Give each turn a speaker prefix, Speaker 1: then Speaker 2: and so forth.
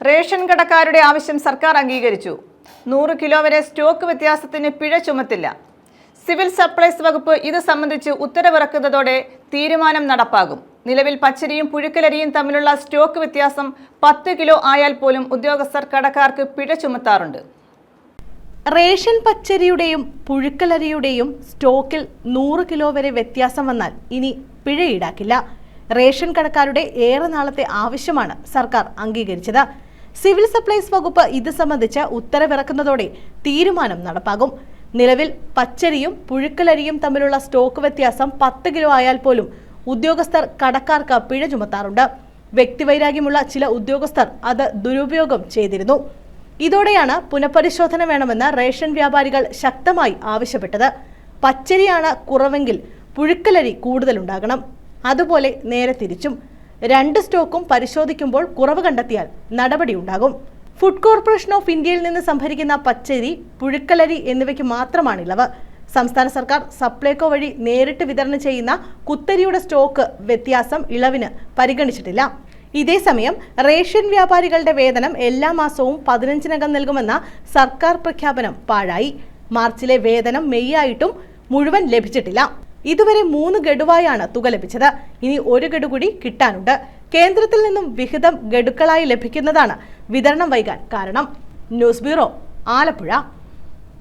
Speaker 1: Ration കടക്കാരുടെ ആവശ്യം സർക്കാർ അംഗീകരിച്ചു. 100 കിലോ വരെ സ്റ്റോക്ക് വ്യത്യാസത്തിന് പിഴ ചുമത്തില്ല. സിവിൽ സപ്ലൈസ് വകുപ്പ് ഇത് സംബന്ധിച്ച് ഉത്തരവിറക്കുന്നതോടെ തീരുമാനം നടപ്പാകും. നിലവിൽ പച്ചരിയും പുഴുക്കലരിയും തമ്മിലുള്ള സ്റ്റോക്ക് വ്യത്യാസം 10 കിലോ ആയാൽ പോലും ഉദ്യോഗസ്ഥർ കടക്കാർക്ക് പിഴ ചുമത്താറുണ്ട്.
Speaker 2: റേഷൻ പച്ചരിയുടെയും പുഴുക്കലരിയുടെയും സ്റ്റോക്കിൽ 100 കിലോ വരെ വ്യത്യാസം വന്നാൽ ഇനി പിഴ ഈടാക്കില്ല. റേഷൻ കടക്കാരുടെ ഏറെ നാളത്തെ ആവശ്യമാണ് സർക്കാർ അംഗീകരിച്ചത്. സിവിൽ സപ്ലൈസ് വകുപ്പ് ഇത് സംബന്ധിച്ച് ഉത്തരവിറക്കുന്നതോടെ തീരുമാനം നടപ്പാകും. നിലവിൽ പച്ചരിയും പുഴുക്കലരിയും തമ്മിലുള്ള സ്റ്റോക്ക് വ്യത്യാസം 10 കിലോ ആയാൽ പോലും ഉദ്യോഗസ്ഥർ കടക്കാർക്ക് പിഴ ചുമത്താറുണ്ട്. വ്യക്തിവൈരാഗ്യമുള്ള ചില ഉദ്യോഗസ്ഥർ അത് ദുരുപയോഗം ചെയ്തിരുന്നു. ഇതോടെയാണ് പുനഃപരിശോധന വേണമെന്ന് റേഷൻ വ്യാപാരികൾ ശക്തമായി ആവശ്യപ്പെട്ടത്. പച്ചരിയാണ് കുറവെങ്കിൽ പുഴുക്കലരി കൂടുതലുണ്ടാകണം. അതുപോലെ നേരെ തിരിച്ചും. 2 സ്റ്റോക്കും പരിശോധിക്കുമ്പോൾ കുറവ് കണ്ടെത്തിയാൽ നടപടിയുണ്ടാകും. ഫുഡ് കോർപ്പറേഷൻ ഓഫ് ഇന്ത്യയിൽ നിന്ന് സംഭരിക്കുന്ന പച്ചരി, പുഴുക്കലരി എന്നിവയ്ക്ക് മാത്രമാണ് ഇളവ്. സംസ്ഥാന സർക്കാർ സപ്ലൈകോ വഴി നേരിട്ട് വിതരണം ചെയ്യുന്ന കുത്തരിയുടെ സ്റ്റോക്ക് വ്യത്യാസം ഇളവിന് പരിഗണിച്ചിട്ടില്ല. ഇതേസമയം റേഷൻ വ്യാപാരികളുടെ വേതനം എല്ലാ മാസവും 15-നകം നൽകുമെന്ന സർക്കാർ പ്രഖ്യാപനം പാഴായി. മാർച്ചിലെ വേതനം മെയ് ആയിട്ടും മുഴുവൻ ലഭിച്ചിട്ടില്ല. ഇതുവരെ 3 ഗഡുവായാണ് തുക ലഭിച്ചത്. ഇനി 1 ഗഡു കൂടി കിട്ടാനുണ്ട്. കേന്ദ്രത്തിൽ നിന്നും വിഹിതം ഗഡുക്കളായി ലഭിക്കുന്നതാണ് വിതരണം വൈകാൻ കാരണം. News bureau, Alappuzha.